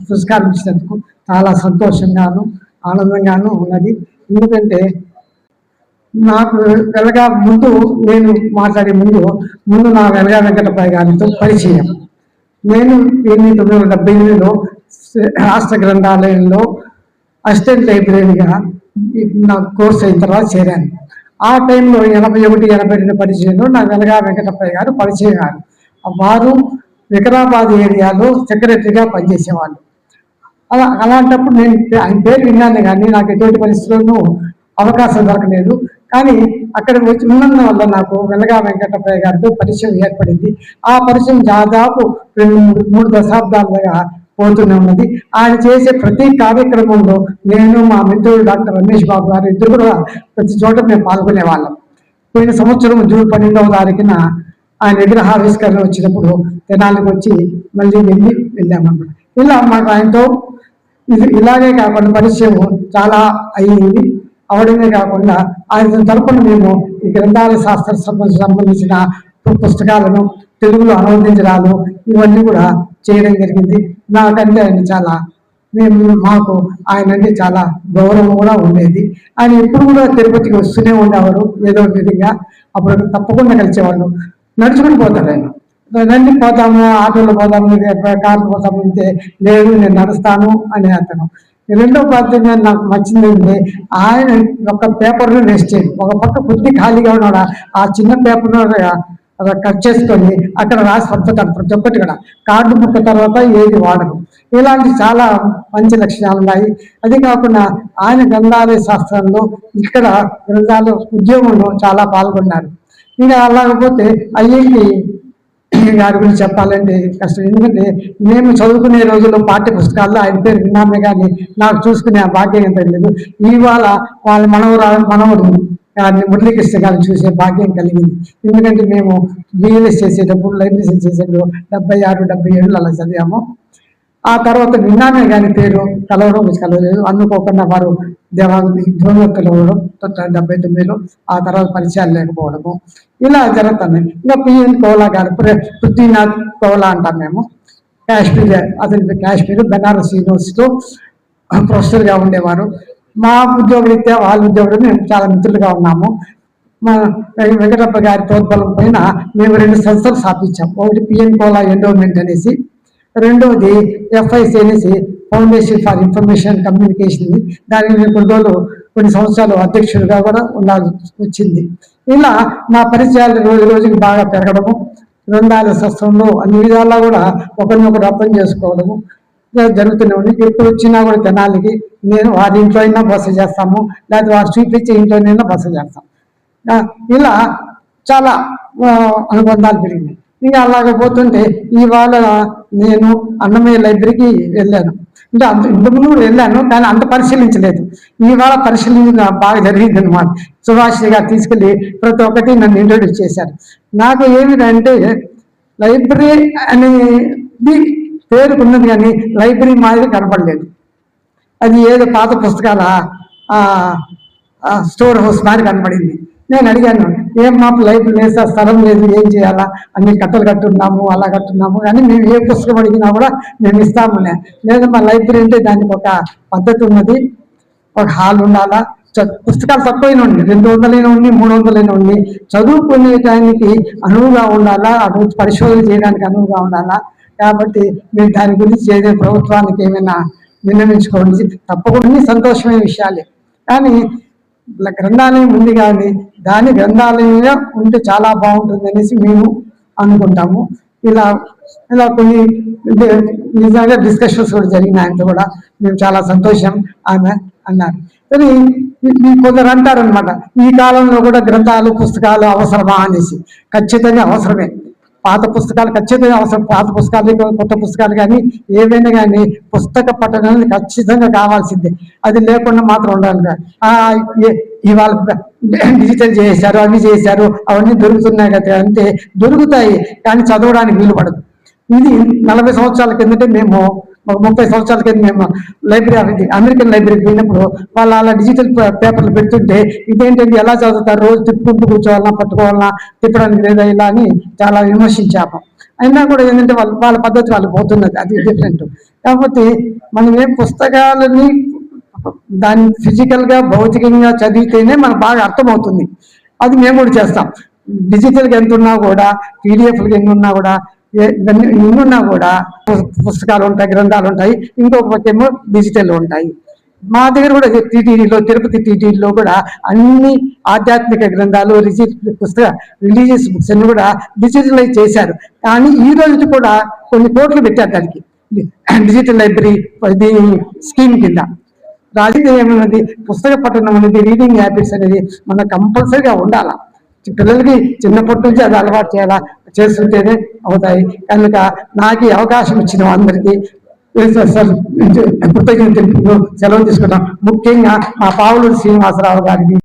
పురస్కారం ఇచ్చినందుకు చాలా సంతోషంగాను ఆనందంగాను ఉన్నది. ఎందుకంటే నాకు వెలగా ముందు నేను మాట్లాడే ముందు నా వెలగా వెంకటప్పయ్య గారితో పరిచయం. నేను 1978లో రాష్ట్ర గ్రంథాలయంలో అసిస్టెంట్ లైబ్రరీగా నా కోర్స్ అయిన తర్వాత చేరాను. ఆ టైంలో 81, 82 పరిచయంలో నా వెలగా వెంకటప్పయ్య గారు పరిచయం గారు. వారు వికారాబాద్ ఏరియాలో సెక్రటరీగా పనిచేసేవాళ్ళు. అలాంటప్పుడు నేను ఆయన పేరు విన్నాను, కానీ నాకు ఎటువంటి పరిస్థితుల్లోనూ అవకాశం దొరకలేదు. కానీ అక్కడ వచ్చి ఉన్నందు వల్ల నాకు వెలగా వెంకటప్పయ్య గారితో పరిచయం ఏర్పడింది. ఆ పరిచయం దాదాపు 2-3 దశాబ్దాలుగా పోతూనే ఉన్నది. ఆయన చేసే ప్రతి కార్యక్రమంలో నేను, మా మిత్రుడు డాక్టర్ రమేష్ బాబు గారు ఇద్దరు కూడా ప్రతి చోట మేము పాల్గొనే వాళ్ళం. పోయిన సంవత్సరం జూన్ 12వ తారీఖున ఆయన విగ్రహావిష్కరణ వచ్చినప్పుడు తెనాలికి వచ్చి మళ్ళీ వెళ్ళామన్నమాట. ఇలా మాకు ఆయనతో ఇలాగే కాకుండా పరిచయం చాలా అయ్యింది. అవడమే కాకుండా ఆయన తరపున మేము ఈ గ్రంథాల శాస్త్ర సంబంధించిన పుస్తకాలను తెలుగులో అనువదించడాలు ఇవన్నీ కూడా చేయడం జరిగింది. నాకంటే ఆయన మాకు ఆయన అంటే చాలా గౌరవం కూడా ఉండేది. ఆయన ఎప్పుడు కూడా తిరుపతికి వస్తూనే ఉండేవారు ఏదో విధంగా. అప్పుడు తప్పకుండా కలిసేవాళ్ళు. నడుచుకుని పోతాడు ఆయన. రండి పోతాము, ఆటోలో పోతాము, కార్లు పోతాము అంటే లేదు నేను నడుస్తాను అని అతను. రెండో ప్రాంతంగా నాకు నచ్చిందంటే ఆయన ఒక పేపర్ను వేస్ట్ చేయడు. ఒక పక్క కొద్ది ఖాళీగా ఉన్నాడు, ఆ చిన్న పేపర్ను కట్ చేసుకొని అక్కడ రాసి పంపుతాడు. ప్రతి ఒక్కటి కూడా కార్డు ముక్క తర్వాత ఏది వాడరు. ఇలాంటి చాలా మంచి లక్షణాలు ఉన్నాయి. అది కాకుండా ఆయన గ్రంథాలయ శాస్త్రంలో ఇక్కడ గ్రంథాల ఉద్యోగంలో చాలా పాల్గొన్నారు. ఇంకా అలాగపోతే ఐఐటి గారి గురించి చెప్పాలంటే కష్టం. ఎందుకంటే మేము చదువుకునే రోజుల్లో పాఠ్య పుస్తకాల్లో ఆయన పేరు విన్నామే కానీ నాకు చూసుకునే ఆ భాగ్యం ఎంత లేదు. ఇవాళ వాళ్ళ మనవడు మురళీకృష్ణ గారిని చూసే భాగ్యం కలిగింది. ఎందుకంటే మేము బిఎల్ఎస్ చేసేటప్పుడు లైబ్రరీ చేసేటప్పుడు 76, 77 అలా చదివాము. ఆ తర్వాత విన్నామే కానీ పేరు కలవలేదు. అందుకోకుండా వారు దేవాలయం కలవడం 79లో, ఆ తర్వాత పరిచయాలు లేకపోవడము ఇలా జరుగుతున్నాయి. ఇంకా పిఎన్ కౌలా గారు, పృథ్వీనాథ్ కౌలా అంటాం మేము. అతని కాశ్మీర్ బెనారస్ యూనివర్సిటీలో ప్రొఫెసర్గా ఉండేవారు. మా ఉద్యోగరీత్యా వాళ్ళ ఉద్యోగులు మేము చాలా మిత్రులుగా ఉన్నాము. మా వెంకటప్ప గారి ప్రోద్బలం పైన మేము 2 సంస్థలు స్థాపించాం. ఒకటి పిఎన్ కౌలా ఎండోమెంట్ అనేసి, రెండవది ఎఫ్ఐసి అనేసి ఫౌండేషన్ ఫర్ ఇన్ఫర్మేషన్ కమ్యూనికేషన్. దానికి నేను కొన్ని సంవత్సరాలు అధ్యక్షుడిగా కూడా ఉండాల్సి వచ్చింది. ఇలా నా పరిచయాలు రోజుకి బాగా పెరగడము, గ్రంథాల శాస్త్రంలో అన్ని విధాలా కూడా ఒకరినొకరు అర్థం చేసుకోవడము జరుగుతూనే ఉంది. ఎప్పుడు వచ్చినా కూడా తెనాలికి నేను వారి ఇంట్లో అయినా బస చేస్తాము, లేకపోతే వారు చూపించే ఇంట్లోనైనా బస చేస్తాం. ఇలా చాలా అనుబంధాలు పెరిగినాయి. ఇంకా అలాగపోతుంటే ఇవాళ నేను అన్నమయ్య లైబ్రరీకి వెళ్ళాను. అంటే ఇంతకుముందు వెళ్ళాను కానీ అంత పరిశీలించలేదు. ఇవాళ పరిశీలన బాగా జరిగింది అనమాట. సుభాష్ గారు తీసుకెళ్ళి ప్రతి ఒక్కటి నన్ను ఇంట్రొడ్యూస్ చేశారు. నాకు ఏమిటంటే లైబ్రరీ అనేది పేరుకున్నది కానీ లైబ్రరీ మాదిరి కనపడలేదు. అది ఏదో పాత పుస్తకాల స్టోర్ హౌస్ మాదిరి కనపడింది. నేను అడిగాను, ఏం మాకు లైబ్రరీ లేదు, స్థలం లేదు, ఏం చేయాలా, అన్ని కట్టలు కట్టున్నాము, అలా కట్టున్నాము, కానీ మేము ఏ పుస్తకం అడిగినా కూడా మేము ఇస్తాములే. లేదా మా లైబ్రరీ అంటే దానికి ఒక పద్ధతి ఉన్నది, ఒక హాల్ ఉండాలా, పుస్తకాలు తక్కువైనా ఉండి 200 ఉండి 300 ఉండి చదువుకునేదానికి అనువుగా ఉండాలా, అటు పరిశోధన చేయడానికి అనువుగా ఉండాలా. కాబట్టి మీరు దాని గురించి ఏదైనా ప్రభుత్వానికి ఏమైనా విన్నవించుకోండి. తప్పకుండా సంతోషమైన విషయాలే, కానీ గ్రంథాలయం ఉంది కానీ దాని గ్రంథాలయంగా ఉంటే చాలా బాగుంటుంది అనేసి మేము అనుకుంటాము. ఇలా కొన్ని నిజంగా డిస్కషన్స్ కూడా జరిగినాయి. ఆయనతో కూడా మేము చాలా సంతోషం ఆమె అన్నారు. కానీ కొందరు అంటారనమాట, ఈ కాలంలో కూడా గ్రంథాలు పుస్తకాలు అవసరమా అనేసి. ఖచ్చితంగా అవసరమే. పాత పుస్తకాలు ఖచ్చితంగా అవసరం. పాత పుస్తకాలు, కొత్త పుస్తకాలు కానీ ఏవైనా కానీ పుస్తక పఠనాన్ని ఖచ్చితంగా కావాల్సిందే. అది లేకుండా మాత్రం ఉండాలి. ఇవాళ డిజిటల్ చేశారు, అవి చేశారు, అవన్నీ దొరుకుతున్నాయి కదా అంటే దొరుకుతాయి, కానీ చదవడానికి వీలు పడదు. ఇది 40 సంవత్సరాల కిందటే మేము 30 సంవత్సరాల కింద మేము లైబ్రరీ అమెరికన్ లైబ్రరీకి పోయినప్పుడు వాళ్ళు అలా డిజిటల్ పేపర్లు పెడుతుంటే ఇదేంటంటే ఎలా చదువుతారు, రోజు తిప్పుకుంటూ కూర్చోవాలన్నా, పట్టుకోవాలన్నా, తిప్పడానికి లేదా ఇలా అని చాలా విమర్శించాము. అయినా కూడా ఏంటంటే వాళ్ళ పద్ధతి వాళ్ళు పోతున్నది, అది డిఫరెంట్. కాకపోతే మనం ఏం పుస్తకాలని దాన్ని ఫిజికల్గా భౌతికంగా చదివితేనే మనకు బాగా అర్థమవుతుంది. అది మేము కూడా చేస్తాం. డిజిటల్గా ఎంత ఉన్నా కూడా, పీడిఎఫ్లు ఎన్ని ఉన్నా కూడా, ఇవన్నీ ఎన్నున్నా కూడా పుస్తకాలు ఉంటాయి, గ్రంథాలు ఉంటాయి, ఇంకొక పక్కేమో డిజిటల్ ఉంటాయి. మా దగ్గర కూడా టీటీడీలో, తిరుపతి టీటీడీలో కూడా అన్ని ఆధ్యాత్మిక గ్రంథాలు, రిలీజియస్ బుక్స్ అన్ని కూడా డిజిటలైజ్ చేశారు. కానీ ఈ రోజు కూడా కొన్ని కోట్లు పెట్టారు దానికి, డిజిటల్ లైబ్రరీ స్కీమ్ కింద. రాజకీయం అనేది, పుస్తక పఠనం అనేది, రీడింగ్ హ్యాబిట్స్ అనేది మనకు కంపల్సరీగా ఉండాలా. పిల్లలకి చిన్నప్పటి నుంచి అది అలవాటు చేయాలా, చేస్తుంటేనే అవుతాయి. కనుక నాకు ఈ అవకాశం ఇచ్చిన అందరికీ కృతజ్ఞతలు సెలవు తీసుకున్నాం. ముఖ్యంగా మా పావులూరు శ్రీనివాసరావు గారికి